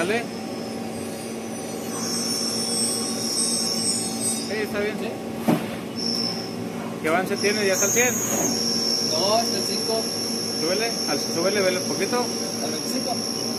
Dale. Sí, está bien. ¿Sí? ¿Qué avance tiene? ¿Ya está al 100? No, está el 5. Súbele, súbele, vele un poquito. Al 25.